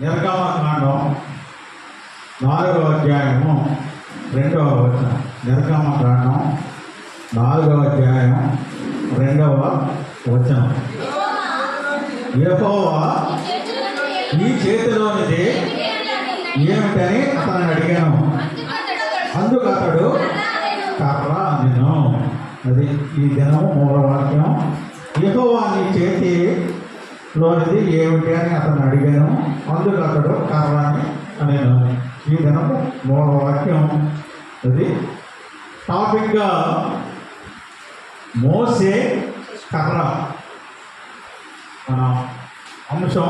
నిర్గమకాండం 4వ అధ్యాయము 2వ వచనం. నిర్గమకాండం 4వ అధ్యాయం 2వ వచనం. యెహోవా ఈ చేతిలోనిది ఏమిటని అతను అడిగాను. అందుకు అతడు కర్ర అనెను. అది ఈ దినము మూలవాక్యం. యెహోవా నీ చేతిలోనిది ఏమిటి అని అతను అడిగాను. అందుకు అతడు కర్ర అని అనెను. ఈ దినము మూలవాక్యం. అది టాపిక్గా మోసే కర్ర. మన అంశం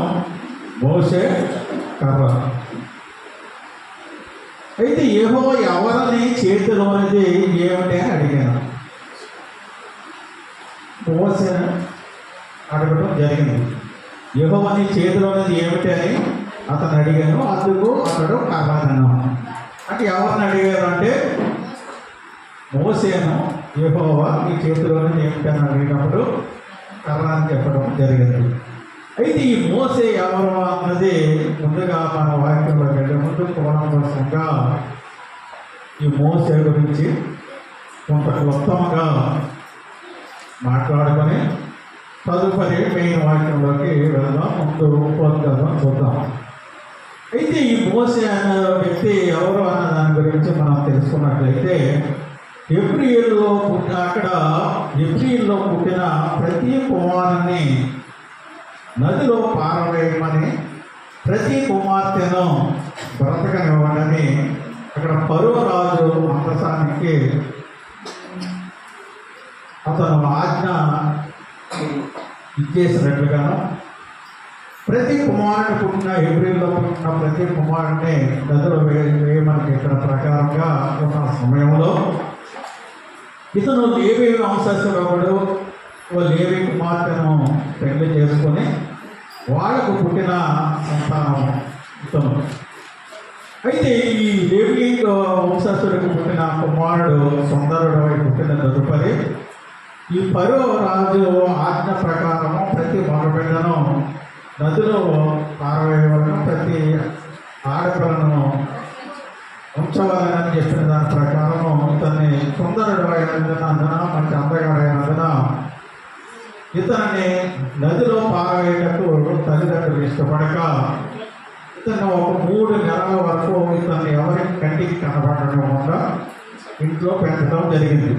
మోసే కర్ర. అయితే యెహోవా ఎవరిని చేతిలోనిది ఏమిటి అని అడిగాను. మోసే అడగడం జరిగింది. యెహోవా నీ చేతిలోనిది ఏమిటి అని అతను అడిగాను. అందుకు అతడు కర్ర అనెను. అంటే ఎవరిని అడిగారు అంటే మోసేను యెహోవా నీ చేతిలోనిది ఏమిటి అని అడిగినప్పుడు కర్ర అని చెప్పడం జరిగింది. అయితే ఈ మోసే ఎవరు అన్నది ముందుగా మన వాక్యంలో వెళ్ళే ముందు కోణంగా ఈ మోసే గురించి కొంత క్లుప్తంగా మాట్లాడుకొని తదుపరి మెయిన్ వాక్యంలోకి వెళ్దాం. ముందు ఉపద్ఘాతం చూద్దాం. అయితే ఈ మోసే అన్న వ్యక్తి ఎవరు అన్న దాని గురించి మనం తెలుసుకున్నట్లయితే ఎబ్రీయుల్లో పుట్టిన ప్రతి కుమారుని నదిలో పారవేయమని, ప్రతి కుమార్తెను బ్రతకనివ్వడని అక్కడ ఫరో రాజు మందసానికి అతను ఆజ్ఞ ఇచ్చేసినట్లుగాను ప్రతి కుమారుని పుట్టిన హెబ్రీల్లో పుట్టిన ప్రతి కుమారుడిని నదిలో వేయమని ఇక్కడ ప్రకారంగా ఉన్న సమయంలో ఇతను లేవి వంశస్థుడు లేవి కుమార్తెను పెళ్లి చేసుకొని వాళ్లకు పుట్టిన సంతానం ఇతను. అయితే ఈ లేవి వంశస్థుడికి పుట్టిన కుమారుడు సుందరుడు పుట్టిన తదుపరి ఈ ఫరో రాజు ఆజ్ఞ ప్రకారము ప్రతి మగబిడ్డను నదిలో పారవేయవలను, ప్రతి ఆడపిల్లను ఉంచవాలని చెప్పిన దాని ప్రకారము ఇతన్ని సుందరుడు అయినందున మంచి అందగాడైనందున ఇతన్ని నదిలో పారవేయటకు తల్లిదండ్రులు ఇష్టపడక ఇతను ఒక 3 నెలల వరకు ఇతన్ని ఎవరికి కంటికి కనబడకుండా ఇంట్లో పెంచడం జరిగింది.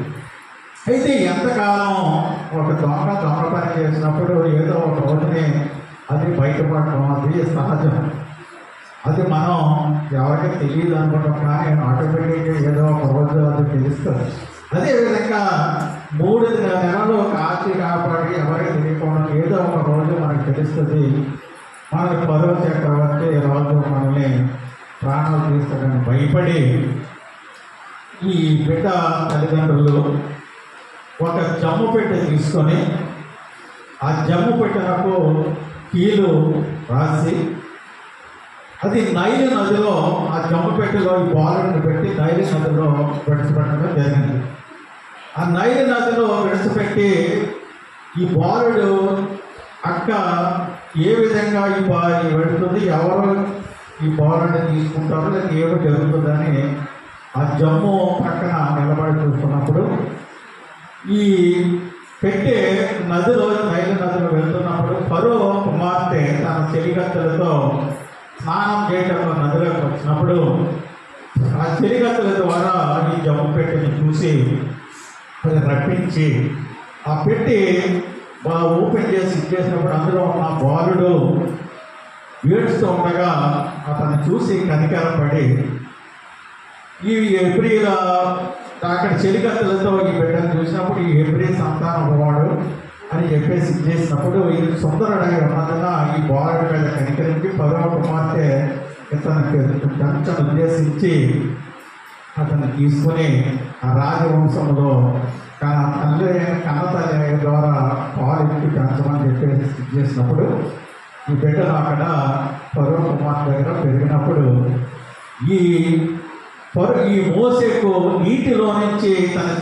అయితే ఎంతకాలం ఒక దొంగ పని చేసినప్పుడు ఏదో ఒక రోజుని అది బయటపడటం అది సహజం. అది మనం ఎవరికి తెలియదు అనుకుంటాం, కానీ ఆటోమేటిక్గా ఏదో ఒక రోజు అది తెలుస్తుంది. అదేవిధంగా 3 నెలలు కాపాడి ఎవరికి తెలియకుండా ఏదో ఒక రోజు మనకు తెలుస్తుంది. మనకి ఫరో చక్రవర్తి రాజు మనల్ని ప్రాణాలు తీస్తాడని భయపడి ఈ బిడ్డ తల్లిదండ్రులు ఒక జమ్ము పెట్టె తీసుకొని ఆ జమ్ము పెట్టెలకు కీలు రాసి అది నైలు నదిలో ఆ జమ్ము పెట్టెలో ఈ బాలుడిని పెట్టి నైలు నదిలో విడిచిపెట్టడం జరిగింది. ఆ నైలు నదిలో విడిచిపెట్టి ఈ బాలుడు అక్క ఏ విధంగా ఈ వెళుతుంది, ఎవరు ఈ బాలుడిని తీసుకుంటారో లేక ఏమో జరుగుతుందని ఆ జమ్ము పక్కన నిలబడి చూస్తున్నప్పుడు ఈ పెట్టే నదిలో నైలు నదిలో వెళ్తున్నప్పుడు ఫరో కుమార్తె తన చెలికత్తెలతో స్నానం చేయడంలో నదిలోకి వచ్చినప్పుడు ఆ చెలికత్తెల ద్వారా ఈ జమ్ము పెట్టెని చూసి అది రప్పించి ఆ పెట్టి ఓపెన్ చేసి ఇచ్చేసినప్పుడు అందులో ఉన్న బాలుడు ఏడుస్తూ ఉండగా అతన్ని చూసి కనికరపడి ఈ హెబ్రీల అక్కడ చెలికత్తెలతో ఈ బిడ్డను చూసినప్పుడు ఈ హెబ్రీ సంతానం వాడు అని చెప్పేసి ఇచ్చేసినప్పుడు ఈ సుందరుడై ఉన్నందున ఈ బాలుడి మీద కనికరించి ఫరో కుమార్తె ఇతనికి కొంచెం ఉద్దేశించి అతన్ని తీసుకుని ఆ రాజవంశంలో కన్న తల్లి ద్వారా పాలు ఇచ్చి పెంచమని చెప్పేసి చేసినప్పుడు ఈ బిడ్డను అక్కడ ఫరో కుమార్తె దగ్గర పెరిగినప్పుడు ఈ మోసేకు నీటిలో నుంచి తను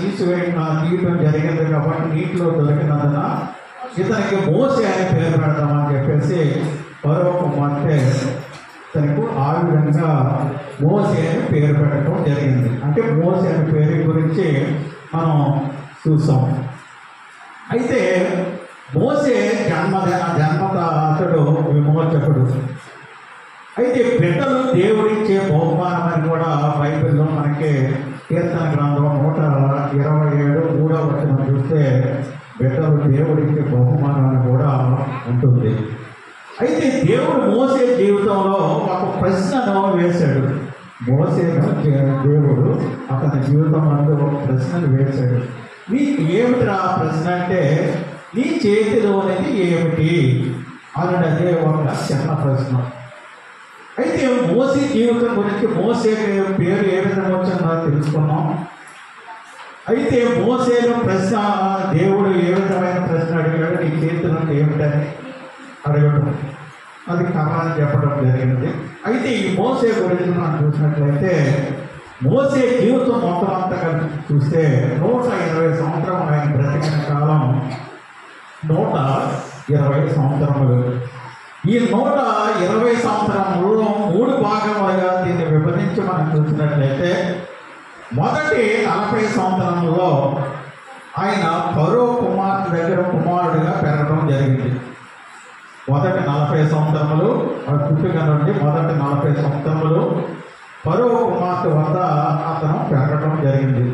తీయటం జరిగింది కాబట్టి నీటిలో దొరికినందున ఇతనికి మోసే అని పేరు పెడతామని చెప్పేసి ఫరో కుమార్తె విధంగా మోసే అని పేరు పెట్టడం జరిగింది. అంటే మోసే అనే పేరు గురించి మనం చూసాం. అయితే మోసే జన్మత అతడు విమోచకుడు. అయితే బిడ్డలు దేవుడిచ్చే బహుమానం అని కూడా బైబిల్లో మనకి కీర్తన గ్రంథం 127:3 చూస్తే బిడ్డలు దేవుడిచ్చే బహుమానం అని కూడా ఉంటుంది. అయితే దేవుడు మోసే జీవితంలో ఒక ప్రశ్నను వేశాడు. మోసేను దేవుడు అతని జీవితం అందు ఒక ప్రశ్నను వేశాడు. నీకు ఏమిటి ఆ ప్రశ్న అంటే, నీ చేతిలోనిది ఏమిటి అని అదే ఒక చిన్న ప్రశ్న. అయితే మోసే జీవితం గురించి మోసే పేరు ఏ విధంగా వచ్చిందో తెలుసుకున్నాం. అయితే మోసేలో ప్రశ్న, దేవుడు ఏ విధమైన ప్రశ్న అడిగాడు, నీ చేతిలో ఏమిటని అడగడం, అది కర్రని చెప్పడం జరిగింది. అయితే ఈ మోసే గురించి మనం చూసినట్లయితే మోసే జీవితం మొత్తం అంతా కలిసి చూస్తే 120 సంవత్సరం ఆయన బ్రతికిన కాలం 120 సంవత్సరములు. ఈ 120 సంవత్సరములలో 3 భాగములుగా దీన్ని విభజించి మనం చూసినట్లయితే మొదటి 40 సంవత్సరంలో ఆయన ఫరో కుమార్తె దగ్గర కుమారుడిగా పెరగడం జరిగింది. మొదటి 40 సంవత్సరములు పుట్టుక నుండి మొదటి 40 సంవత్సరములు ఫరో కుమార్తె వద్ద అతను పెరగడం జరిగింది.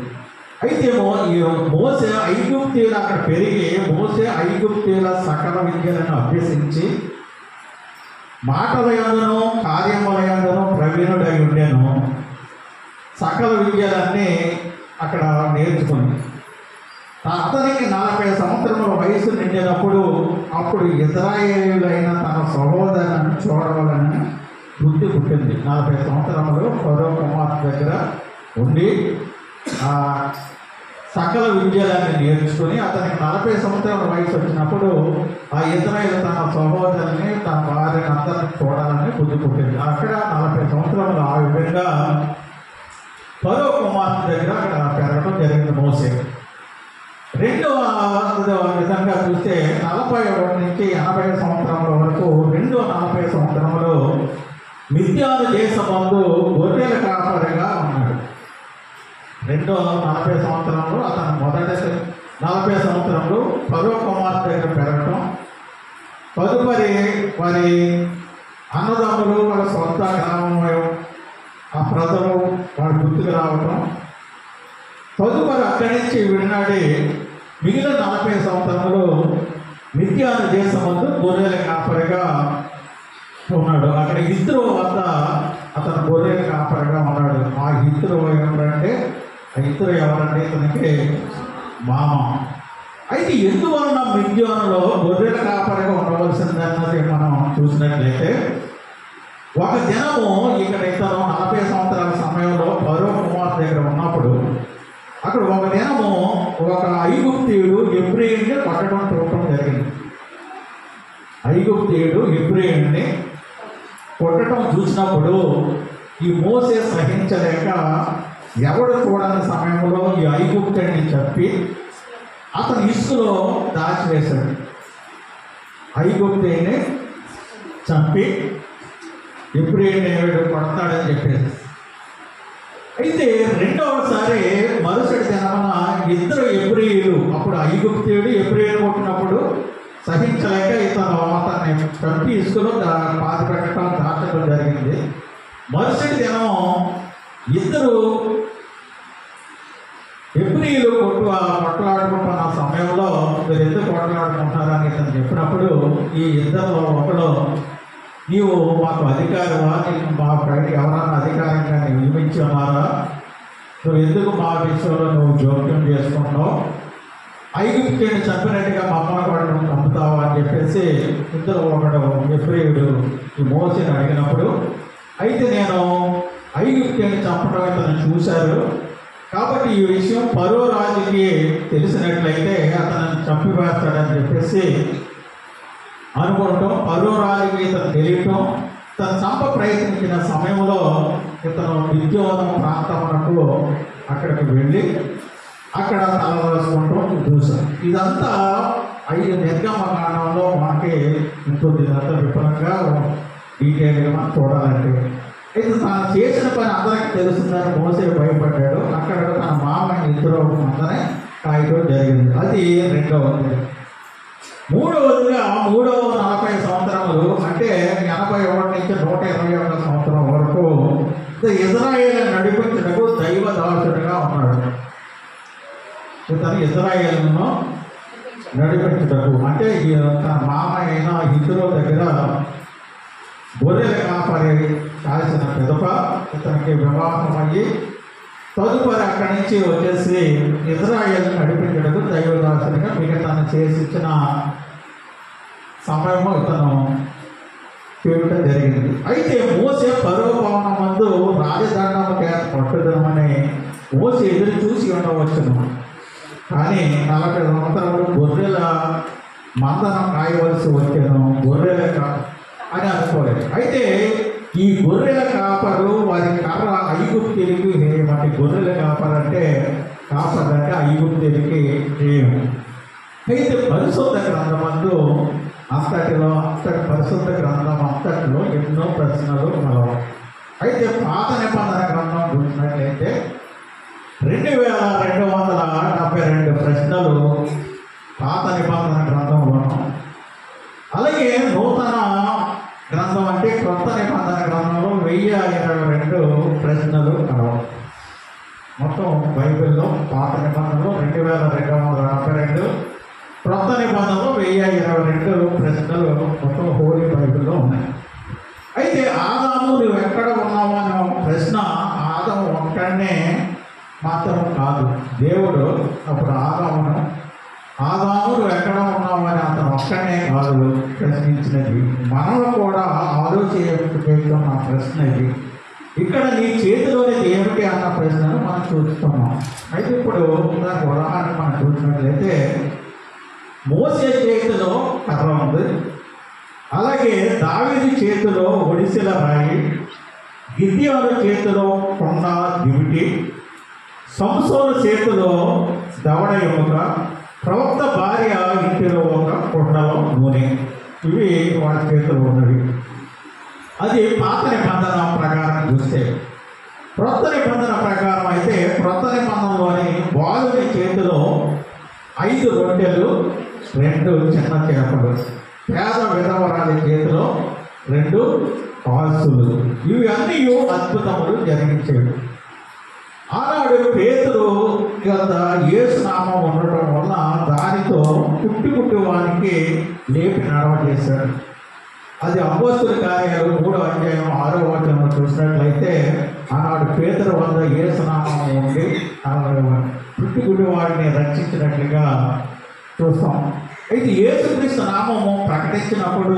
అయితే ఈ మోసే ఐగుప్తీయులు అక్కడ పెరిగి మోసే ఐగుప్తీయుల సకల విద్యలను అభ్యసించి మాటల యందును కార్యముల యందును ప్రవీణుడై ఉండేను. సకల విద్యలన్నీ అక్కడ నేర్చుకుని అతనికి 40 సంవత్సరముల వయసు నిండినప్పుడు అప్పుడు ఇశ్రాయేలీయులైన తన సహోదరులను చూడవాలని బుద్ధి పుట్టింది. 40 సంవత్సరములు ఫరో కుమార్తె దగ్గర ఉండి సకల విద్యలన్నీ నేర్చుకుని అతనికి 40 సంవత్సరాల వయసు వచ్చినప్పుడు ఆ ఇశ్రాయేలు తన సహోదరుని తన భార్యను అందరిని చూడాలని బుద్ధి పుట్టింది. అక్కడ 40 సంవత్సరములు ఆ విధంగా ఫరో కుమార్తె దగ్గర అక్కడ పెరగడం జరిగింది మోసే. రెండవ విధంగా చూస్తే 41 నుంచి 80 సంవత్సరముల వరకు 40 సంవత్సరములు మిద్యాను దేశమందు గొర్రెల కాపరిగా ఉన్నాడు. 40 సంవత్సరంలో అతను మొదటి 40 సంవత్సరంలో ఫరో కుమార్తె దగ్గర పెరగడం, తదుపరి వారి అన్నదమ్ములు వాళ్ళ సొంత గ్రామం ఆ ప్రజలు వారి గుర్తుకు రావటం, తదుపరి అక్కడి నుంచి విడినాడి మిగిలిన 40 సంవత్సరములు మిద్యాను దేశమందు గొర్రెల కాపరిగా ఉన్నాడు. అక్కడ హిత్రో వద్ద అతను గొర్రెల కాపరిగా ఉన్నాడు. ఆ హిత్రో ఎవరంటే ఇతనికి మామ. అయితే ఎందువలన మిద్యానులో గొర్రెల కాపరిగా ఉండవలసిందన్నది మనం చూసినట్లయితే ఒక దినము ఇక్కడ ఇతను 40 సంవత్సరాల సమయంలో ఫరో కుమార్తె దగ్గర ఉన్నప్పుడు అక్కడ ఒక దినము ఒక ఐగుప్తీయుడు హెబ్రీయుడిని పట్టడం చూడటం జరిగింది. ఐగుప్తీయుడు హెబ్రీయుడిని కొట్టడం చూసినప్పుడు ఈ మోసే సహించలేక ఎవడు చూడని సమయంలో ఈ ఐగుప్తుడిని చెప్పి అతను ఇసుకలో దాచివేశాడు. ఐగుప్తుడిని చంపి హెబ్రీయుడిని కొడతాడని చెప్పేసి. అయితే రెండవసారి మరుసటి దినమున ఇద్దరు హెబ్రీయులు, అప్పుడు ఐగుప్తీయుడు హెబ్రీయుడు కొట్టినప్పుడు సహించలేక ఇతను అతన్ని చంపి ఇసుకలో పాతి పెట్టడం దాచడం జరిగింది. మరుసటి దినం ఇద్దరు హెబ్రీయులు కొట్లాడుకుంటున్న సమయంలో మీరు ఎందుకు కొట్లాడుకుంటారని ఇతను చెప్పినప్పుడు ఈ ఇద్దరు ఒకడు, నీవు మాకు అధికారమా, నీకు మా పైకి ఎవరన్నా అధికారంగా నియమించి ఉన్నారా, నువ్వు ఎందుకు మా విషయంలో నువ్వు జోక్యం చేసుకుంటావు, ఐగుప్తుని చంపినట్టుగా మమ్మల్ని కూడా నువ్వు చంపుతావా అని చెప్పేసి ఇద్దరు ఒకడు హెబ్రీయుడు ఈ మోసేని అడిగినప్పుడు, అయితే నేను ఐగుప్తుని చంపడం ఇతను చూశారు కాబట్టి ఈ విషయం ఫరో రాజుకి తెలిసినట్లయితే అతను చంపివేస్తాడని చెప్పేసి అనుకోవటం, ఫరో రాజుకి ఇతను తెలియటం, తను చంప ప్రయత్నించిన సమయంలో ఇతను మిద్యాను ప్రాంతమునకు అక్కడికి వెళ్ళి అక్కడ తలవేసుకుంటాం చూసాం. ఇదంతా 5 నిర్గమకాండంలో మనకి ఉంటుంది. ఇదంతా విపులంగా డీటెయిల్గా మనం చూడాలంటే అయితే తాను చేసిన పని అందరికీ తెలుస్తుందని మోసే భయపడ్డాడు. అక్కడ తన మామని ఇద్దరు అందనే కాయటం జరిగింది. అది రెండవది. మూడవదిగా 340 సంవత్సరములు అంటే 81 నుంచి 121 సంవత్సరం వరకు ఇజ్రాయేలు నడిపించటకు దైవదాసుడిగా ఉన్నాడు. ఇతను ఇజ్రాయేలును నడిపించటకు అంటే తన మామ అయిన హిజ్రో దగ్గర గొర్రెల కాపరి కాల్చిన పిదప ఇతనికి వివాహం అయ్యి తదుపరి అక్కడి నుంచి వచ్చేసి ఇజ్రాయేల్ నడిపించడానికి దైవదాసునిగా మిగతాను చేసిచ్చిన సమయంలో ఇతను చేయడం జరిగింది. అయితే మోసే ఫరో భవనం ముందు రాజదండము చేత పట్టుదమని మోసే ఎదురు చూసి ఉండవచ్చును. కానీ 40 సంవత్సరాలు గొర్రెల మందనం కాయవలసి వచ్చాను, గొర్రెల అని అనుకోలేదు. అయితే ఈ గొర్రెల కాపరు వారి కర్ర ఐగుప్తులకి హేయమంటే గొర్రెల కాపరు అంటే ఐగుప్తులకి హేయం. అయితే పరిశుద్ధ గ్రంథమందు అంతటి పరిశుద్ధ గ్రంథం అంతటిలో ఎన్నో ప్రశ్నలు కలవు. అయితే పాత నిబంధన గ్రంథం చూసినట్లయితే 2272 ప్రశ్నలు పాత నిబంధన గ్రంథంలోను, అలాగే నూతన గ్రంథం అంటే కొత్త నిబంధన గ్రంథంలో 1022 ప్రశ్నలు కలవు. మొత్తం బైబిల్లో పాత నిబంధనలో 2272, కొత్త నిబంధనలో 1022 ప్రశ్నలు మొత్తం హోలీ బైబిల్లో ఉన్నాయి. అయితే ఆదాము నువ్వు ఎక్కడ ఉన్నావు అనే ఒక ప్రశ్న ఆదాము ఒక్కడనే మాత్రం కాదు. దేవుడు అప్పుడు ఆదాము నువ్వు ఎక్కడ ఉన్నావు అని అతను ఒక్కడనే కాదు ప్రశ్నించినది, మనలో కూడా ఆలోచించడం నా ప్రశ్న ఇది. ఇక్కడ నీ చేతిలోని ఏమిటి అన్న ప్రశ్నను మనం చూస్తున్నాం. అయితే ఇప్పుడు దానికి ఉదాహరణ మనం చూసినట్లయితే మోసే చేతిలో కర్ర ఉంది, అలాగే దావీదు చేతిలో ఒడిసెల రాయి, గిద్యోను చేతిలో కొండ దివిటి, సంసోను చేతిలో దవడ ఎముక, ప్రవక్త భార్య ఇంటిలో ఒక కుండలో నూనె. ఇవి వాళ్ళ చేతిలో ఉన్నవి. అది పాత నిబంధన ప్రకారం చూస్తే. క్రొత్త నిబంధన ప్రకారం అయితే క్రొత్త నిబంధనలోని బాలుని చేతిలో 5 రొట్టెలు 2 చిన్న చేపలు, పేద విధవరాలి చేతిలో 2 కాసులు. ఇవి అన్నీ అద్భుతములు జరిగించేవి. ఆనాడు పేతురు యేసు నామం ఉండటం వల్ల దానితో పుట్టి వానికి లేపి నడవజేశాడు. అది అపోస్తుల కార్యాలు 3వ అధ్యాయం 6వ వచనంలో చూసినట్లయితే ఆనాడు పేతురు వల్ల యేసు నామం ఉండి పుట్టి వాడిని రక్షించినట్లుగా చూస్తాం. అయితే యేసుక్రీస్తు నామము ప్రకటించినప్పుడు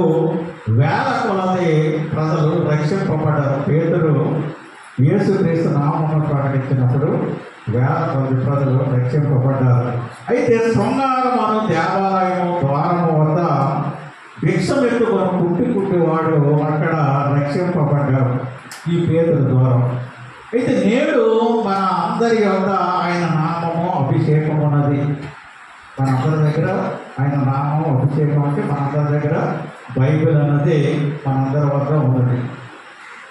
వేల కొలది ప్రజలు రక్షింపబడ్డారు. పేతురు యేసుక్రీస్తు నామమును ప్రకటించినప్పుడు వేల కొలది ప్రజలు రక్షింపబడ్డారు. అయితే శృంగారం అను దేవాలయము ద్వారము వద్ద భిక్షమెత్తుకొని పుట్టివాడు అక్కడ రక్షింపబడ్డారు ఈ పేతురు ద్వారం. అయితే నేడు మన అందరి వద్ద ఆయన నామము అభిషేకం ఉన్నది. మన అందరి దగ్గర ఆయన నామం అభిషేకం అంటే మనందరి దగ్గర బైబిల్ అన్నది మనందరి వద్ద ఉన్నది.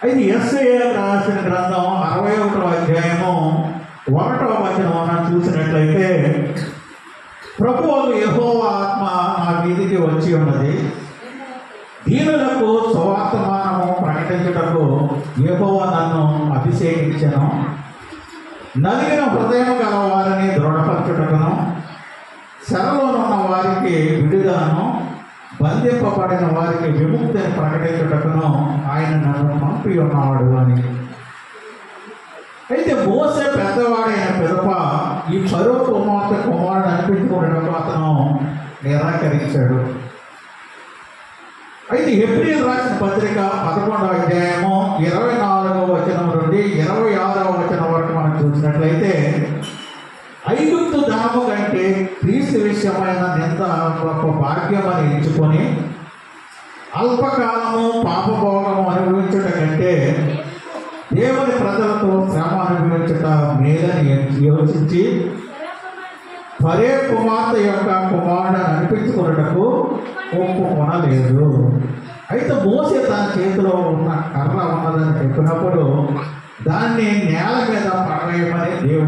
అయితే యెషయా రాసిన గ్రంథం 61వ అధ్యాయము 1వ వచనం చూసినట్లయితే ప్రభువు యెహోవా ఆత్మ నా మీదికి వచ్చి ఉన్నది, దీనులకు సువర్తమానము ప్రకటించుటకు యెహోవా నన్ను అభిషేకించెను, నలిగిన హృదయం గల వారిని దృఢపరచుటకును, చెరలోనున్న వారికి విడుదలను, బంధింపబడిన వారికి విముక్తిని ప్రకటించుటకును ఆయన నన్ను పంపి ఉన్నాడు అని. అయితే మోసే పెద్దవాడైన పిదప ఈ ఫరో కుమారుడు అనిపించుకోవడానికి అతను నిరాకరించాడు. అయితే హెబ్రీయులు రాసిన పత్రిక 11వ అధ్యాయము 24వ వచనం నుండి 26వ వచనం వరకు మనం చూసినట్లయితే ఐగుప్తు ధనము కంటే క్రీస్తు విషయమైన నింద గొప్ప భాగ్యమని ఎంచుకొని అల్పకాలము పాపభోగము అనుభవించుట కంటే దేవుని ప్రజలతో శ్రమ అనుభవించుట మేలని యోచించి ఫరో కుమార్తె యొక్క కుమారుడు అనిపించుకున్నటకు ఒప్పుకొనలేదు. అయితే మోసే తన చేతిలో ఉన్న కర్ర ఉన్నదని చెప్పినప్పుడు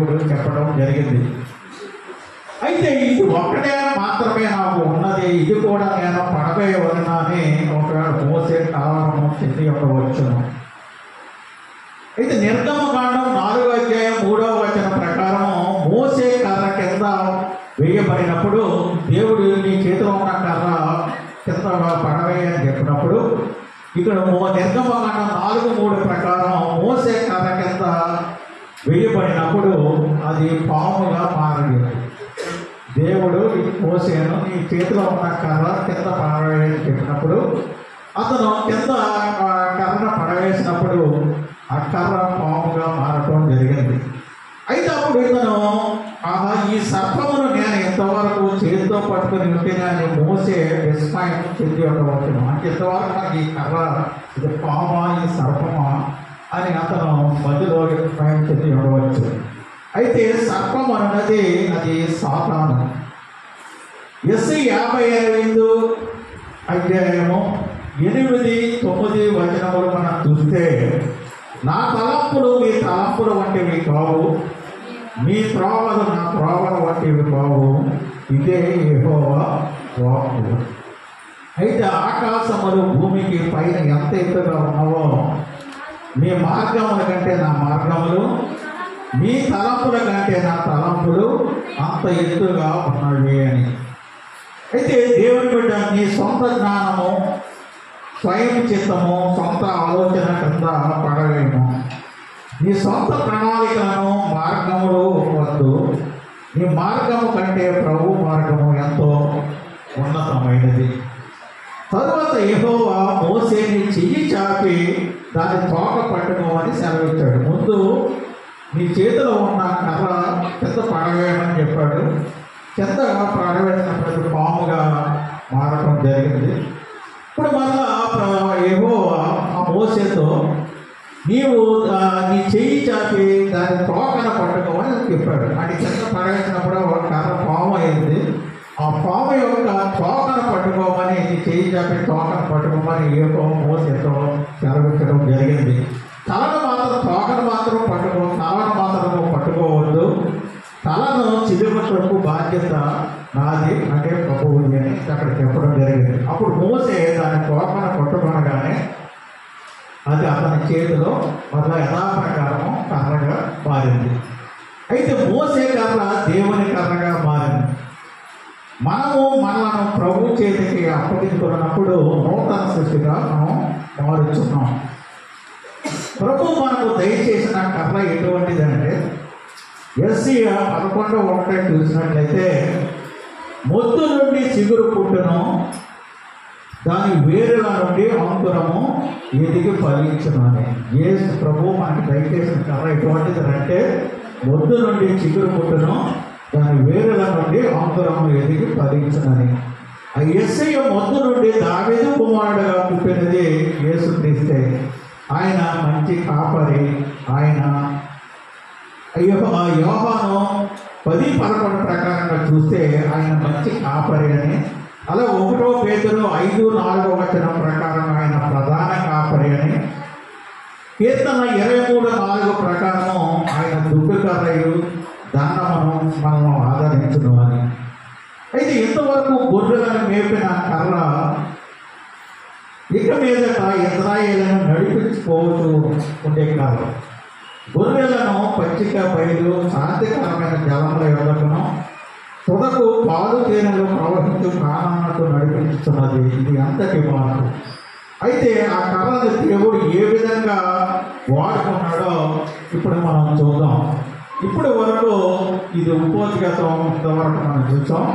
దేవుడు చెప్పడం జరిగింది. అయితే ఇది ఒక్కటే మాత్రమే నాకు ఉన్నది, ఇది కూడా నేను పడవేయవలన అని ఒకవేళ మోసే కారణం చెంది ఉండవచ్చును. అయితే నిర్గమకాండం 4వ అధ్యాయం 3వ వచనం ప్రకారం మోసే కర్ర కింద వేయబడినప్పుడు దేవుడు నీ చేతిలో ఉన్న కర్ర కింద పడవేయ అని చెప్పినప్పుడు ఇక్కడ నిర్గమకాండం 4:3 ప్రకారం మోసే కర్ర కింద వేయబడినప్పుడు అది పాముగా మారింది. దేవుడు మోసేను నీ చేతిలో ఉన్న కర్ర కింద పడవేయని చెప్పినప్పుడు అతను కింద కర్రను పడవేసినప్పుడు ఆ కర్ర పాముగా మారటం జరిగింది. అయితే అప్పుడు ఇతను ఈ సర్పమును నేను ఇంతవరకు చేతితో పట్టుకుని ఉంటేనే అని మోసే విస్మయం చెంది ఉండవచ్చును. అంటే ఇంతవరకు నాకు ఈ కర్ర ఇది పామా ఈ సర్పమా అని అతను మధ్యలో విస్మయం చెంది ఉండవచ్చు. అయితే సర్పం అన్నది అది సాతాను. యెషయా 55 అధ్యాయము 8-9 వచనములు మనం చూస్తే నా తలంపులు మీ తలంపుల వంటివి కావు, మీ త్రోవలు నా త్రోవల వంటివి కావు, ఇదే యెహోవా వాక్కు. అయితే ఆకాశములు భూమికి పైన ఎంత ఎత్తుగా ఉన్నావో మీ మార్గముల కంటే నా మార్గములు, మీ తలంపుల కంటే నా తలంపులు అంత ఎత్తుగా ఉన్నవి అని. అయితే దేవుని బిడ్డ నీ సొంత జ్ఞానము, స్వయం చిత్తము, సొంత ఆలోచన కింద పడలేము. నీ సొంత ప్రణాళికలను మార్గములు వద్దు. నీ మార్గము కంటే ప్రభు మార్గము ఎంతో ఉన్నతమైనది. తరువాత యెహోవా మోసేని చెయ్యి చాపి దాన్ని తోక పట్టుకోమని సెలవిచ్చాడు. ముందు నీ చేతిలో ఉన్న కర్ర కింద పడవేయమని చెప్పాడు. కింద పడవేసినప్పుడు పాముగా మారటం జరిగింది. ఇప్పుడు మళ్ళా యెహోవా ఆ మోసేతో నీవు నీ చెయ్యి చాపి దాని తోకను పట్టుకోమని చెప్పాడు. అది కింద పడవేసినప్పుడు ఒక కర్ర పాము అయింది. ఆ పాము యొక్క తోకను పట్టుకోమని నీ చెయ్యి చాపి తోకను పట్టుకోమని యెహోవా మోసేతో సెలవించడం జరిగింది. తలను మాత్రం తోకను మాత్రం తలను మాత్రం పట్టుకోవద్దు. తలను చిలుమకు బాధ్యత నాది, అంటే ప్రభువుది అని అక్కడ చెప్పడం జరిగింది. అప్పుడు మోసే దాని తోకను పట్టుకొనగానే అది అతని చేతిలో మళ్ళా యథాప్రకారము కర్రగా మారింది. అయితే మోసే కర్ర దేవుని కర్రగా మారింది. మనము మనలను ప్రభు చేతికి అప్పగించుకున్నప్పుడు నూతన సృష్టిగా మనం మారుచున్నాం. ప్రభు మనకు దయచేసిన కర్ర ఎటువంటిదంటే యెషయా 11:1 చూసినట్లయితే మొద్దు నుండి చిగురు పుట్టును, దాని వేరుల నుండి అంకురము ఎదిగి ఫలించునని. యేసు ప్రభు మనకి దయచేసిన కర్ర ఎటువంటిదంటే మొద్దు నుండి చిగురు పుట్టును, దాని వేరుల నుండి అంకురము ఎదిగి ఫలించునని. ఆ యెషయా మొద్దు నుండి దావీదు కుమారుడుగా పుట్టినది యేసుక్రీస్తే. ఆయన మంచి కాపరి. ఆయన యోహాను 10:11 ప్రకారంగా చూస్తే ఆయన మంచి కాపరి అని, అలా 1 పేతురు 5:4 వచనం ప్రకారం ఆయన ప్రధాన కాపరి అని, కీర్తన 23:4 ప్రకారం ఆయన దుడ్డుకర్రయు దండమును మనము ఆదరించును అని. అయితే ఇంతవరకు గొర్రెలను మేపిన కర్ర ఇక మీదట ఇశ్రాయేలును నడిపించుకోవచ్చు ఉండే కాలం. గొర్రెలను పచ్చిక బయలు శాంతికరమైన జలముల యొద్దకును తుదకు పాలు తేనెలు ప్రవహించు ప్రాణాలకు నడిపించుతున్నది. ఇది అంతటి మార్పు. అయితే ఆ కర్రను దేవుడు ఏ విధంగా వాడుకున్నాడో ఇప్పుడు మనం చూద్దాం. ఇప్పుడు వరకు ఇది ఉపోద్ఘాతం ఇంతవరకు మనం చూసాం.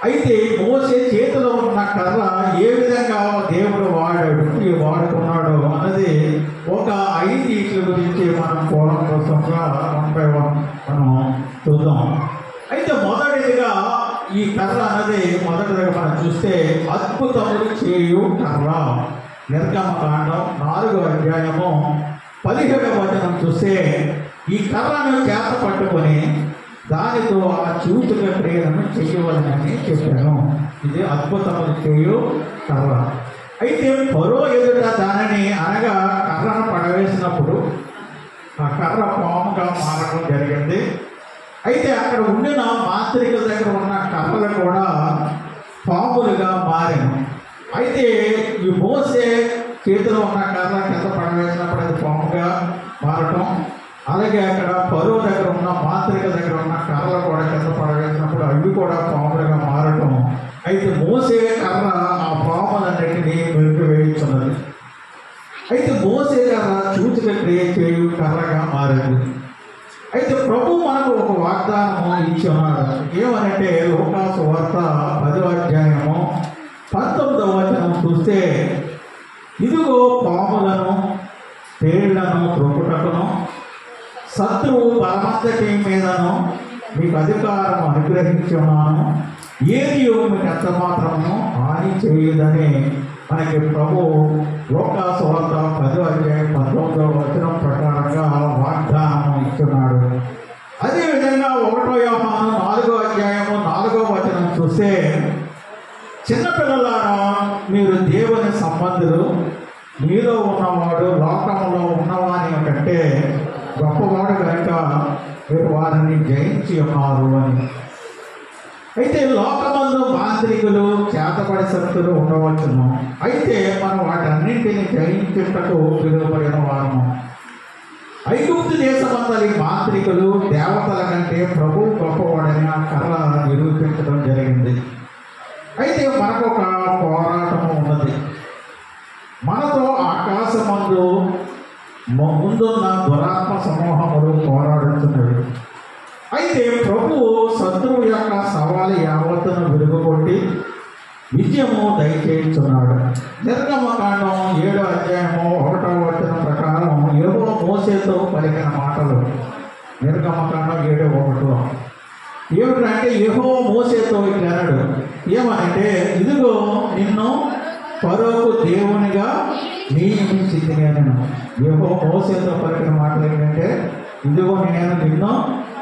అయితే మోసే చేతిలో ఉన్న కర్ర ఏ విధంగా దేవుడు వాడుకున్నాడు అన్నది ఒక 5 వీటి గురించి మనం పోవడం కోసంగా 1 by 1 మనం చూద్దాం. అయితే మొదటిదిగా ఈ కర్ర అన్నది మొదటిదిగా మనం చూస్తే అద్భుతములు చేయు కర్ర. నిర్గమకాండం 4వ అధ్యాయము 17వ వచనం చూస్తే ఈ కర్రను చేత పట్టుకొని దానితో ఆ సూచక క్రియలను చేయవలనని చెప్పాను. ఇది అద్భుతములు చేయు కర్ర. అయితే ఫరో ఎదుట దానిని అనగా కర్రను పడవేసినప్పుడు ఆ కర్ర పాముగా మారడం జరిగింది. అయితే అక్కడ ఉండిన మాంత్రికుల దగ్గర ఉన్న కర్రలు కూడా పాములుగా మారాను. అయితే ఈ మోసే చేతిలో ఉన్న కర్ర కింద పడవేసినప్పుడు అది పాముగా మారటం, అలాగే అక్కడ పరువు దగ్గర ఉన్న మాంత్రికుల దగ్గర ఉన్న కర్రలు కూడా కింద పడవేసినప్పుడు అవి కూడా పాములుగా మారటం. అయితే మోసే కర్ర ఆ పాములన్నిటినీ మెరుగు వేయించున్నది. అయితే మోసే కర్ర చూచుగా క్రియ చేయు కర్రగా మారింది. అయితే ప్రభు మనకు ఒక వాగ్దానము ఇచ్చి ఉన్నాడు. ఏమనంటే లూకా సువార్త 10వ అధ్యాయము 19వ వచనం చూస్తే, ఇదిగో పాములను తేళ్లను త్రొక్కుటకును శత్రువు బలమంతటి మీదను మీకు అధికారం అనుగ్రహించి ఉన్నాను, ఏది మీకు ఎంత మాత్రము హాని చేయదని మనకి ప్రభు లూకా సువార్త 10వ అధ్యాయం 19వ వచనం ప్రకారంగా వాగ్దానం ఇస్తున్నాడు. అదేవిధంగా 1వ యోహాను 4వ అధ్యాయము 4వ వచనం చూస్తే, చిన్నపిల్లలారా మీరు దేవుని సంబంధులు, మీలో ఉన్నవాడు లోకంలో ఉన్నవాని కంటే గొప్పవాడు కనుక మీరు వారిని జయించి ఉన్నారు అని. అయితే లోకమందు మాంత్రికులు చేతపడి శక్తులు ఉండవచ్చును, అయితే మనం వాటన్నింటినీ జయించుటకు పిలువబడిన వారము. ఐగుప్తు దేశమందలి మాంత్రికులు దేవతల కంటే ప్రభువు గొప్పవాడని ఆ కర్ర నిరూపించడం జరిగింది. అయితే మనకు ఒక పోరాటము ఉన్నది. మనతో ఆకాశమందు ముందున్న దురాత్మ సమూహములు పోరాడుతున్నవి. అయితే ప్రభువు శత్రువు యొక్క సవాలు యావత్తును విరుగుకొట్టి విజయము దయచేస్తున్నాడు. నిర్గమకాండం 7వ అధ్యాయము 1వ వచనం ప్రకారం యెహోవా మోసేతో పలికిన మాటలు. నిర్గమకాండం 7:1 ఏమిటంటే యెహోవా మోసేతో ఇట్లా అన్నాడు. ఏమనంటే, ఇదిగో నిన్ను ఫరోకు దేవునిగా నియమించింది నేను. యెహోవా మోసేతో పలికిన మాటలు ఏంటంటే, ఇదిగో నేను నిన్ను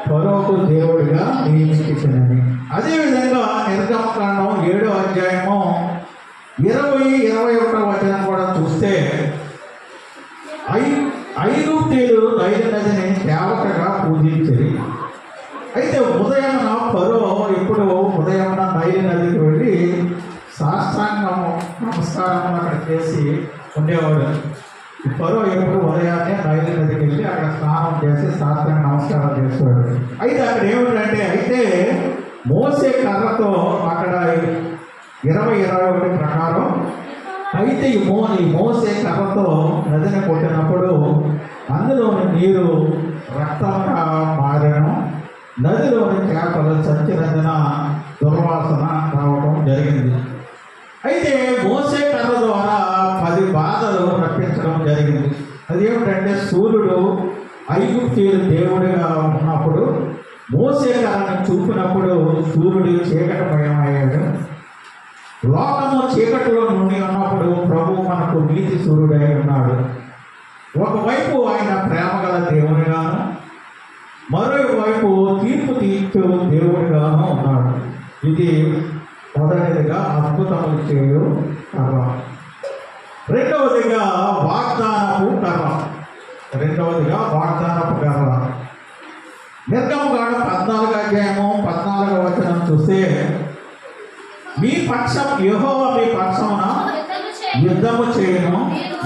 ఫరోకు దేవుడిగా నియమించిందని. అదేవిధంగా నిర్గమకాండం 7వ అధ్యాయము 20-21 వచనం కూడా చూస్తే, ఐగుప్తీయులు నైలు నదిని దేవతగా పూజించేది. అయితే ఉదయమున ఫరో ఇప్పుడు ఉదయమున నైలు నదికి వెళ్ళి సాష్టాంగం నమస్కారం అక్కడ చేసి ఉండేవాడు. ఫరో ఎప్పుడు ఉదయాన్నే నైలు నదికి వెళ్ళి అక్కడ స్నానం చేసి సాష్టాంగ నమస్కారం చేసేవాడు. అయితే అక్కడ ఏమిటంటే, అయితే మోసే కర్రతో అక్కడ 20-21 ప్రకారం అయితే ఈ మోసే కర్రతో నదిని కొట్టినప్పుడు అందులోని నీరు రక్తంగా మారడం, నదిలోని చేపలు చచ్చినందున దుర్వాసన రావడం జరిగింది. అయితే మోసే కర్ర ద్వారా 10 బాధలు రప్పించడం జరిగింది. అదేమిటంటే, సూర్యుడు ఐగుప్తీయులు దేవుడిగా ఉన్నప్పుడు మోసే కర్రను చూపినప్పుడు సూర్యుడు చీకటిమయమయ్యాడు. లోకము చీకటిలో నుండి ఉన్నప్పుడు ప్రభు మనకు నీతి సూర్యుడై ఉన్నాడు. ఒకవైపు ఆయన ప్రేమగల దేవునిగాను, మరోవైపు తీర్పు తీర్చు దేవుడిగాను ఉన్నాడు. ఇది మొదటిదిగా అద్భుతములు చేయు కర్ర. రెండవదిగా వాగ్దానపు కర్ర. నిర్గమకాండం 14వ అధ్యాయము 14వ వచనం చూస్తే, మీ పక్షం యెహోవా మీ పక్షమున యుద్ధము చేయను,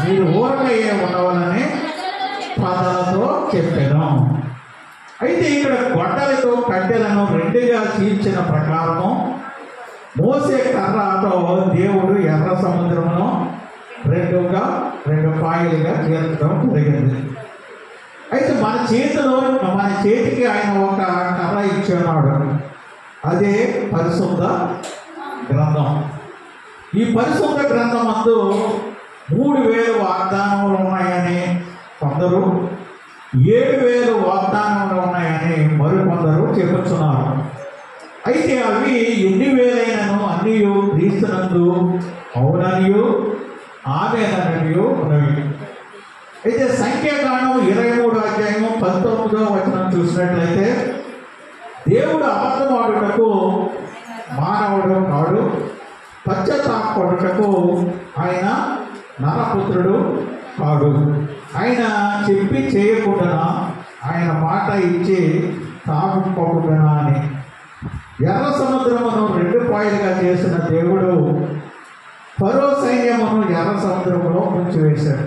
మీరు ఊరకయ్యే ఉండవాలని ప్రజలతో చెప్పాను. అయితే ఇక్కడ గొడ్డలతో కట్టెలను 2గా చీల్చిన ప్రకారము మోసే కర్రతో దేవుడు ఎర్ర సముద్రమును 2 పాయలుగా చీల్చడం జరిగింది. అయితే మన చేతికి ఆయన ఒక కర్ర ఇచ్చున్నాడు. అదే పరిశుద్ధ గ్రంథం. ఈ పరిశుద్ధ గ్రంథం అందు 3000 వాగ్దానములు ఉన్నాయని కొందరు, 7000 వాగ్దానములు ఉన్నాయని మరికొందరు చెప్పుచున్నారు. అయితే అవి ఎన్ని వేలైనను అన్నీ క్రీస్తునందు అవుననియు ఆమేననియు ఉన్నవి. అయితే సంఖ్యాకాండం 23వ అధ్యాయము 19వ వచనం చూసినట్లయితే, దేవుడు అబద్ధమాడుటకు మానవుడు కాడు, పశ్చాత్తాపడుటకు ఆయన నరపుత్రుడు కాడు. ఆయన చెప్పి చేయకుండా ఆయన మాట ఇచ్చి తాగుపోకుండా అని. ఎర్ర సముద్రమును 2 పాయలుగా చేసిన దేవుడు ఫరో సైన్యమును ఎర్ర సముద్రంలో ముంచివేశాడు.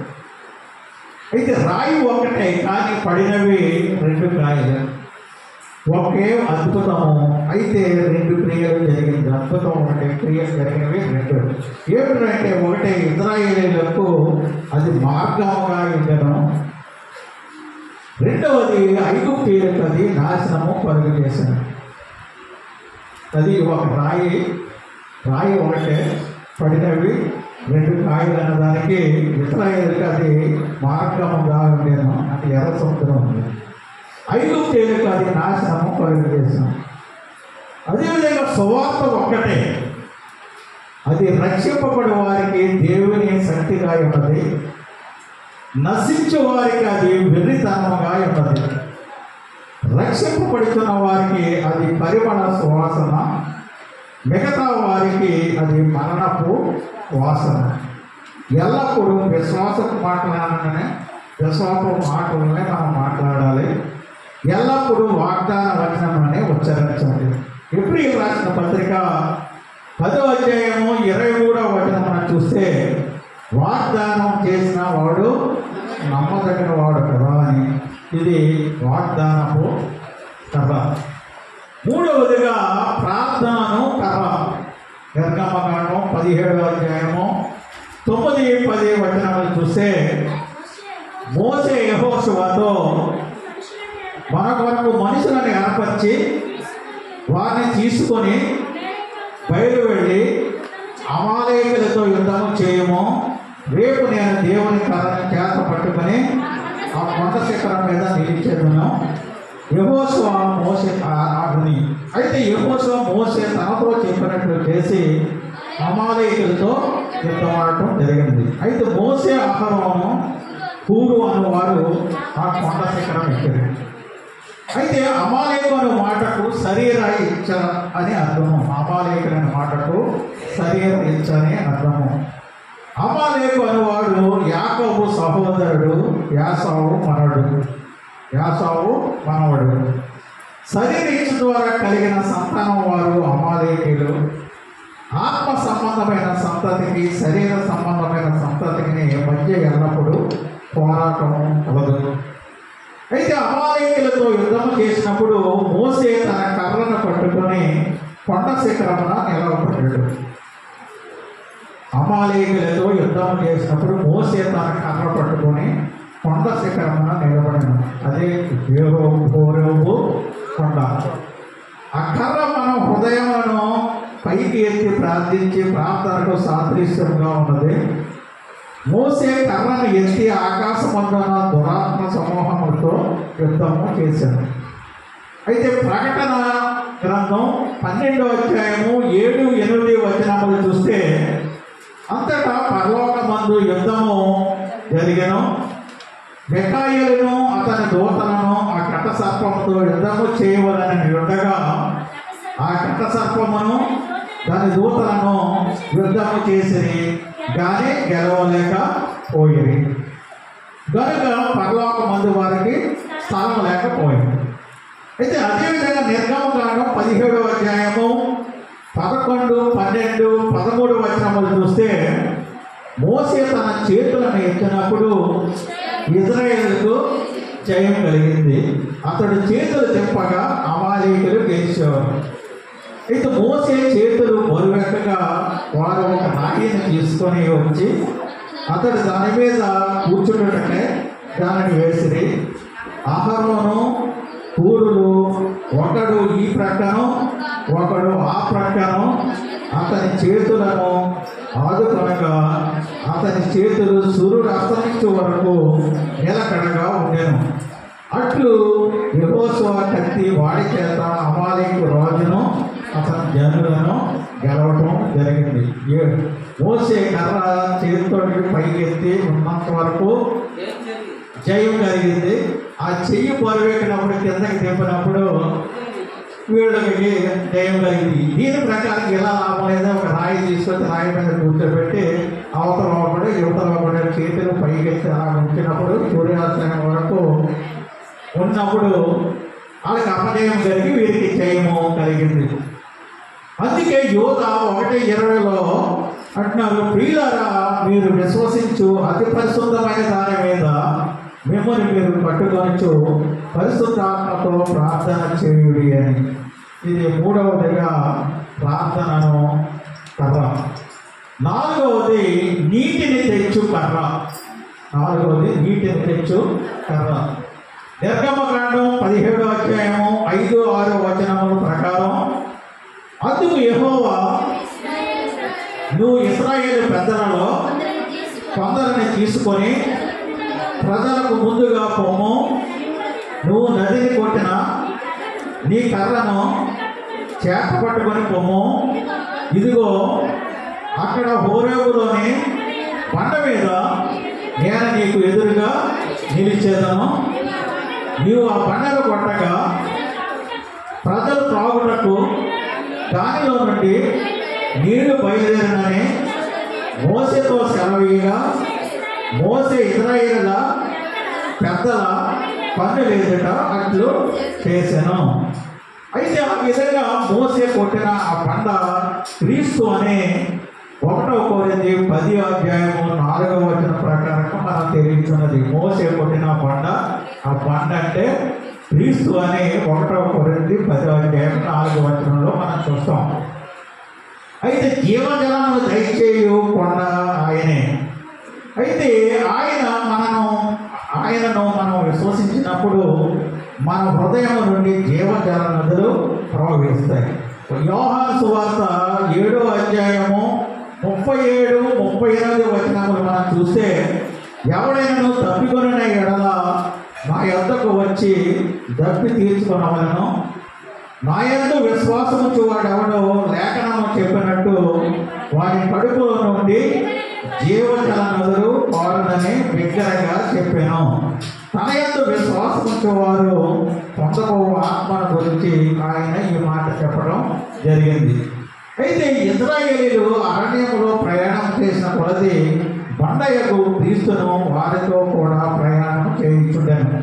అయితే రాయి ఒకటే, కానీ పడినవి 2 కాయలు. ఒకే అద్భుతము, అయితే 2 క్రియలు జరిగింది. అద్భుతం ఒకటి, క్రియలు జరిగినవి 2. ఏమిటంటే, ఒకటి ఇశ్రాయేలీయులకు అది మార్గముగా ఉండను, రెండవది ఐగుప్తీయులకు అది నాశనము కలుగు చేశాను. అది ఒక రాయి ఒకటే, పడినవి 2 కాయలు అన్నదానికి ఇశ్రాయేలులకు అది మార్గముగా ఉండేను, అంటే ఎర్ర సముద్రం ఉంది. ఐగుప్తీయులకు అది నాశనము కలుగు చేశాను. అదేవిధంగా సువార్త ఒక్కటే, అది రక్షింపబడి వారికి దేవుని శక్తిగా ఉన్నది, నశించే వారికి అది వెర్రితనముగా ఉన్నది. రక్షింపబడుతున్న వారికి అది పరిమళ సువాసన, మిగతా వారికి అది మరణపు వాసన. ఎల్లప్పుడూ విశ్వాసపు మాటలనే మనం మాట్లాడాలి. ఎల్లప్పుడూ వాగ్దాన వచనమనే ఉచ్చరించాలి. ఎబ్రీయులకు రాసిన పత్రిక 10వ అధ్యాయము 23వ వచనం చూస్తే, వాగ్దానం చేసిన వాడు నమ్మదగిన వాడు కదా అని. ఇది వాగ్దానపు కర్ర. మూడవదిగా ప్రార్థనను కర్ర. నిర్గమకాండం 17వ అధ్యాయము 9-10 వచనాలు చూస్తే, మోసే యెహోషువతో మన కొరకు మనుషులను ఏర్పరిచి వారిని తీసుకొని బయలు వెళ్ళి అమాలేకులతో యుద్ధము చేయము, రేపు నేను దేవుని కర్రను చేత పట్టుకొని ఆ కొండ శిఖరం మీద నిలిచేదను. యెహోషువ మోసే ఆజ్ఞని. అయితే యెహోషువ మోసే తనతో చెప్పినట్లు చేసి అమాలేకులతో యుద్ధమాడటం జరిగింది. అయితే మోసే అహరోను హూరు అన్నవారు ఆ కొండ శిఖరం ఎక్కారు. అయితే అమాలేకు అనే మాటకు శరీర ఇచ్చ అని అర్థము. అమాలేకులు అనే మాటకు శరీర ఇచ్చ అని అర్థము. అమాలేకు అనేవాడు యాకోబు సహోదరుడు, యాసావు మనవడు. శరీర ఇచ్చ ద్వారా కలిగిన సంతానం వారు అమాలేకులు. ఆత్మ సంబంధమైన సంతతికి శరీర సంబంధమైన సంతతికి మధ్య ఎల్లప్పుడూ పోరాటం కలదు. అయితే అమాలేకులతో యుద్ధం చేసినప్పుడు మోసే తన కర్రను పట్టుకొని కొండ శిఖరమున నిలవబడ్డాడు. అమాలేకులతో యుద్ధం చేసినప్పుడు మోసే తన కర్ర పట్టుకొని కొండ శిఖరమున నిలబడిన, అదే హోరేబు కొండ. ఆ కర్ర మన హృదయములను పైకి ఎత్తి ప్రార్థించి ప్రార్థనకు సాదృశ్యంగా ఉన్నది. మోసే కర్రను ఎత్తి ఆకాశమందున దురాత్మ సమూహములతో యుద్ధము చేశాడు. అయితే ప్రకటన గ్రంథం 12వ అధ్యాయము 7-8 వచనములు చూస్తే, అంతటా పరలోకమందు యుద్ధము జరిగెను. మిఖాయేలును అతని దూతలను ఆ కట్ట సర్పముతో యుద్ధము చేయవలనని ఉండగా, ఆ కట్ట సర్పమును దాని దూతలను యుద్ధము చేసిరి, కానీ గెలవలేకపోయింది. కనుక పరలోకమందు వారికి స్థలం లేకపోయింది. అయితే అదేవిధంగా నిర్గమకాండం 17వ అధ్యాయము 11, 12, 13 వచనములు చూస్తే, మోసే తన చేతులను ఎత్తినప్పుడు ఇశ్రాయేలుకు జయం కలిగింది. అతడు చేతులు తిప్పగా అమాలేకులు గెలిచేవారు. అయితే మోసే చేతులు బరువెక్కగా వారు ఒక రాయిని తీసుకొని వచ్చి అతడు దాని మీద కూర్చున్నట్టే దానిని వేసిరి. అహరోను హూరులు ఒకడు ఈ ప్రక్కను ఒకడు ఆ ప్రక్కను అతని చేతులను ఆదుకొనగా అతని చేతులు సూర్యుడు అస్తమించే వరకు నిలకడగా ఉండెను. అట్లు యెహోషువ కత్తి వాడి చేత అమాలేకు రాజును అతని జనులను గెలవటం జరిగింది. మోసే కర్ర చేతితో పైకెత్తి ఉన్నంత వరకు జయం కలిగింది. ఆ చెయ్యి బరువెక్కినప్పుడు కిందకి దింపినప్పుడు వీళ్ళకి జయం కలిగింది. దీని ప్రకారం ఇలా లాభం లేదా, ఒక రాయి తీసుకొచ్చి రాయి మీద కూర్చోబెట్టి అవతల ఒకడు యువతల ఒకడు చేతులు పైకెత్తి అలా ఉంచినప్పుడు సూర్యాస్తమయం వరకు ఉన్నప్పుడు ఆ వాళ్ళకి అపజయం కలిగి వీరికి జయము కలిగింది. అందుకే యోధ 1:20 అంటున్నారు, ప్రియులారా మీరు విశ్వసించు అతి పరిశుద్ధమైన దాని మీద మిమ్మల్ని మీరు పట్టుకొనచ్చు పరిశుద్ధాత్మతో ప్రార్థన చేయుడి అని. ఇది 3వదిగా ప్రార్థనను కర్ర. 4వది నీటిని తెచ్చు కర్ర. 4వది నీటిని తెచ్చు కర్ర. నిర్గమకాండం 17వ అధ్యాయము 5-6 వచనముల ప్రకారం, అందుకు యెహోవా నువ్వు ఇశ్రాయేలు పెద్దలలో కొందరిని తీసుకొని ప్రజలకు ముందుగా పొమ్ము, నువ్వు నదిని కొట్టిన నీ కర్రను చేప పట్టుకొని పొమ్ము, ఇదిగో అక్కడ హోరేబులోని కొండ మీద నేను నీకు ఎదురుగా నిలిచేదను. నీవు ఆ బండను కొట్టగా ప్రజలు త్రాగుటకు దానిలో నుండి నీళ్లు బయలుదేరినని మోసేతో సెలవీగా మోసే ఇశ్రాయేలుల పెద్దల పన్నులు ఎదుట అట్లు చేశాను. అయితే ఆ విధంగా మోసే కొట్టిన ఆ బండ క్రీస్తు అనే 1 కొరింథీ 10వ అధ్యాయము 4వ వచనం ప్రకారం మనం తెలియచున్నది. మోసే కొట్టిన బండ, ఆ బండ అంటే క్రీస్తు అని 1 కొరింథీ 10వ అధ్యాయం 4వ వచనంలో మనం చూస్తాం. అయితే జీవజలమును దయచేయు కొండ ఆయనే. అయితే ఆయనను మనం విశ్వసించినప్పుడు మన హృదయం నుండి జీవజల నదులు ప్రవహిస్తాయి. యోహాను సువార్త 7వ అధ్యాయము 37-38 వచనములు మనం చూస్తే, ఎవడైనా తప్పికొనిన ఎడల నా యొద్దకు వచ్చి దప్పి తీర్చుకొనవలను, నా యందు విశ్వాసముంచు వాడెవడో లేఖనము చెప్పినట్టు వారి కడుపులో నుండి జీవజల నదులు పారునని బిగ్గరగా చెప్పాను. తన యందు విశ్వాసముంచు వారు పొందబో ఆత్మను గురించి ఆయన ఈ మాట చెప్పడం జరిగింది. అయితే ఇశ్రాయేలీయులు అరణ్యములో ప్రయాణం చేసిన కొలది బండయకు క్రీస్తును వారితో కూడా ప్రయాణం చేయించుండెను.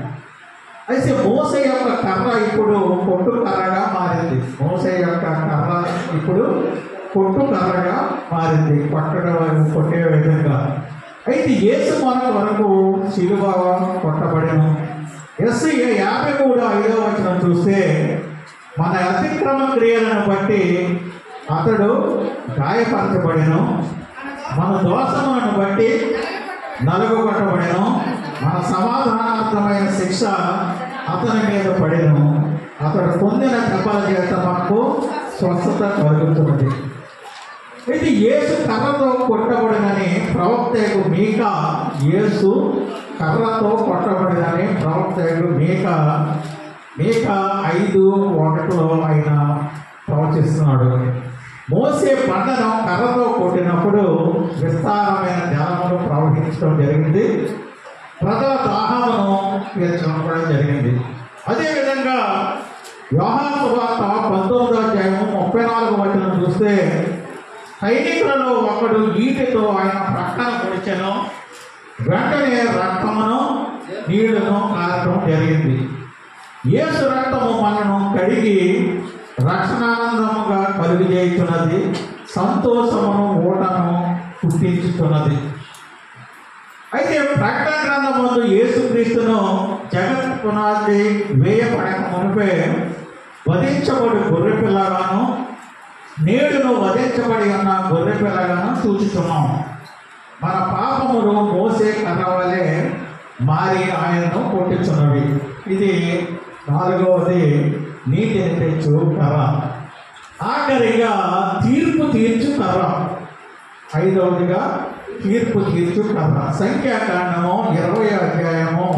అయితే మోసే యొక్క కర్ర ఇప్పుడు కొట్టు కర్రగా మారింది. మోసే యొక్క కర్ర ఇప్పుడు కొట్టు కర్రగా మారింది, కొట్టే విధంగా. అయితే యేసు మన వరకు శిలువ కొట్టబడెను. యెషయా 53:5వ వచనం చూస్తే, మన అతిక్రమ క్రియలను బట్టి అతడు గాయపరచబడెను, మన దోషములను బట్టి నలుగొట్టబడెను, మన సమాధానార్థమైన శిక్ష అతని మీద పడెను, అతడు పొందిన దెబ్బల చేత మనకు స్వస్థత కలుగుతున్నది. అయితే యేసు కర్రతో కొట్టబడినని ప్రవక్తకు మీకా, యేసు కర్రతో కొట్టబడినని ప్రవక్తకు మీకా 5:1 ఆయన ప్రవచిస్తున్నాడు. మోసే బండను కర్రతో కొట్టినప్పుడు విస్తారమైన జలమును ప్రవహించడం జరిగింది, ప్రజల దాహమును తీర్చడం కూడా జరిగింది. అదేవిధంగా యోహాను సువార్త 19వ అధ్యాయము 34వ వచనం చూస్తే, సైనికులలో ఒకడు ఈటెతో ఆయన ప్రక్కన పొడిచెను, వెంటనే రక్తమును నీళ్లను కారటం జరిగింది. యేసు రక్తము మనను కడిగి రక్షణానందముగా కలుగజేయుచున్నది, సంతోషమును ఊటను పుట్టించుతున్నది. అయితే ప్రకటన గ్రంథమందు యేసుక్రీస్తును జగత్ పునాది వేయబడక మునిపే వధించబడి గొర్రెపిల్లగాను, నేడును వధించబడి ఉన్న గొర్రెపిల్లగాను చూచుతున్నాం. మన పాపములు మోసే కర్ర వలె మారి ఆయనను కొట్టించున్నవి. ఇది 4వది నీటిని తెచ్చు కర్ర. ఆఖరిగా తీర్పు తీర్చు కర్ర. 5వదిగా తీర్పు తీర్చు కర్ర. సంఖ్యాకాండము 20వ అధ్యాయము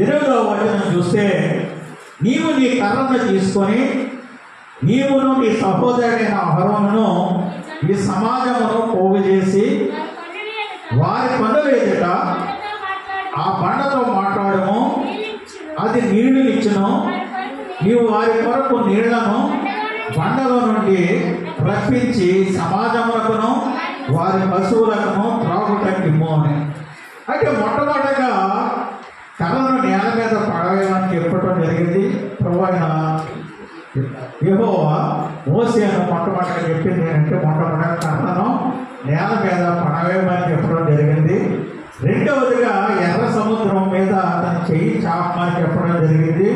8వ వచనం చూస్తే, నీవు నీ కర్రను తీసుకొని నీవును నీ సహోదరుడైన అహరోనును ఈ సమాజమును పోగు చేసి వారి పనులు ఎదుట ఆ బండతో మాట్లాడము, అది నీళ్లునిచ్చును, నీవు వారి కొరకు నీళ్లను బండలో నుండి రప్పించి సమాజములకును వారి పశువులకును త్రాగుటకిమ్ము అని. అంటే మొట్టమొదటిగా కర్రను నేల మీద పడవేయమని చెప్పడం జరిగింది. ప్రభువైన యెహోవా మోషేను మొట్టమొదటిగా చెప్పింది ఏంటంటే మొట్టమొదటి కర్రను నేల మీద పడవేయమని చెప్పడం జరిగింది. రెండవదిగా ఎర్ర సముద్రం మీద తన చెయ్యి చాపమని చెప్పడం జరిగింది.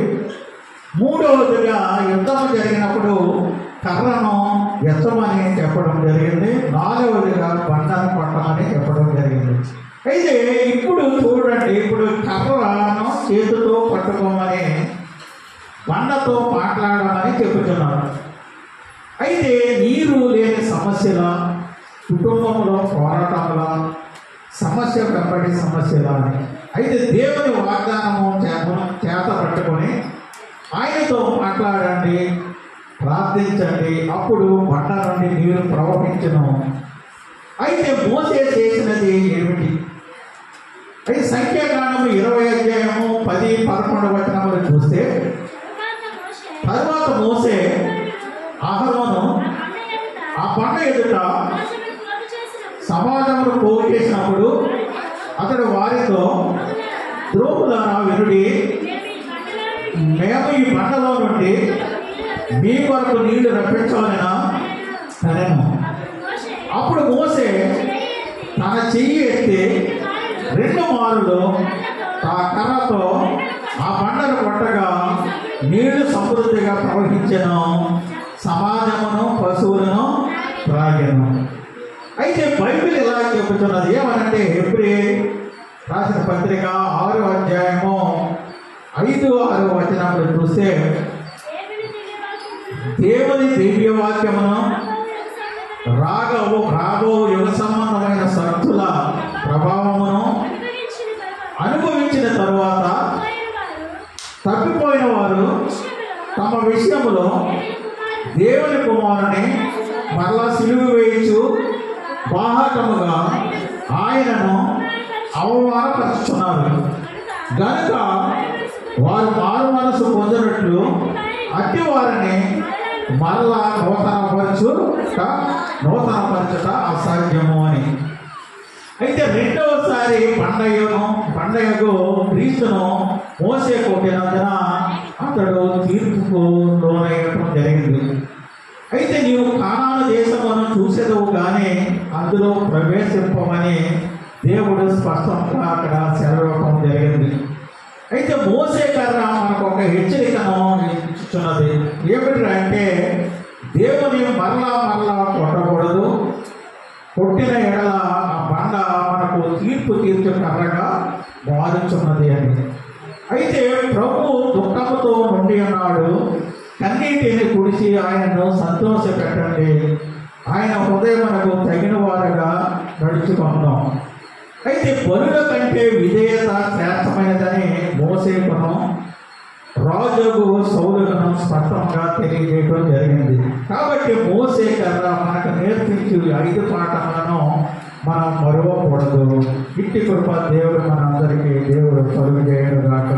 మూడవదిగా యుద్ధం జరిగినప్పుడు కర్రను ఎత్తమని చెప్పడం జరిగింది. నాలుగవదిగా బండను కొట్టమని చెప్పడం జరిగింది. అయితే ఇప్పుడు చూడండి, ఇప్పుడు కర్రను చేతితో పట్టుకోమని బండతో మాట్లాడమని చెబుతున్నారు. అయితే నీరు లేని సమస్యల, కుటుంబంలో పోరాటంల సమస్య వెంబడి సమస్యల అని అయితే దేవుని వాగ్దానము చేత పట్టుకొని ఆయనతో మాట్లాడండి, ప్రార్థించండి, అప్పుడు బండ నుండి నీరు ప్రవహించును. అయితే మోసే చేసినది ఏమిటి? అయితే సంఖ్యాకాండము 20 అధ్యాయము 10-11 వచనములు చూస్తే, తర్వాత మోసే అహరోను ఆ బండ ఎదుట సమాజమును పోగు చేసినప్పుడు అతడు వారితో, ద్రోపులారా వినుడి, మేము ఈ బండలో నుండి మీ కొరకు నీళ్లు రప్పించాలనా సరేను. అప్పుడు మోసే తన చెయ్యి ఎత్తి 2 మారులు ఆ కర్రతో ఆ బండను కొట్టగా నీళ్లు సమృద్ధిగా ప్రవహించెను, సమాజమును పశువులను త్రాగెను. అయితే బైబిల్ ఎలా చెబుతున్నది ఏమనంటే, హెబ్రీ రాసిన పత్రిక 6వ అధ్యాయము 5-6 వచనములు చూస్తే, దేవుని దివ్యవాక్యమును రాబో యుగ సంబంధమైన శక్తుల ప్రభావమును అనుభవించిన తరువాత తప్పిపోయిన వారు తమ విషయములో దేవుని కుమారుని మరలా సిలువ వేయించు బాహకముగా ఆయనను అవమానపరుచుతున్నారు గనుక వారు మారు మనసు పొందినట్లు అట్టి వారిని మరలా నూతనపరచుట అసాధ్యము అని. అయితే రెండవసారి పండగకు క్రీస్తును మోసే కొట్టినందున అతడు తీర్పుకు లోనయ్యటం జరిగింది. అయితే నీవు కానాను దేశమును చూసేదవు కానీ అందులో ప్రవేశింపమని దేవుడు స్పష్టంగా అక్కడ సెలవివ్వటం జరిగింది. అయితే మోసే కర్ర మనకు ఒక హెచ్చరికను ఇస్తున్నది. ఏమిటంటే, దేవుని మరలా కొట్టకూడదు, కొట్టిన ఎడల ఆ బండ మనకు తీర్పు తీర్చే కర్రగా బాధించున్నది అని. అయితే ప్రభు దుఃఖముతో నుండి ఉన్నాడు, కన్నీటిని కుడిసి ఆయనను సంతోష పెట్టండి, ఆయన హృదయమునకు తగిన వారుగా నడుచుకుందాం. అయితే బలుల కంటే విధేయత శ్రేష్టమైనదని మోసేకును రాజుకు సౌలుకును స్పష్టంగా తెలియజేయడం జరిగింది. కాబట్టి మోసే కర్ర మనకు నేర్పించి 5 పాఠములను మనం మరువకూడదు. ఇట్టి కృప దేవుడు మనందరికీ దేవుడు కలుగజేయును గాక.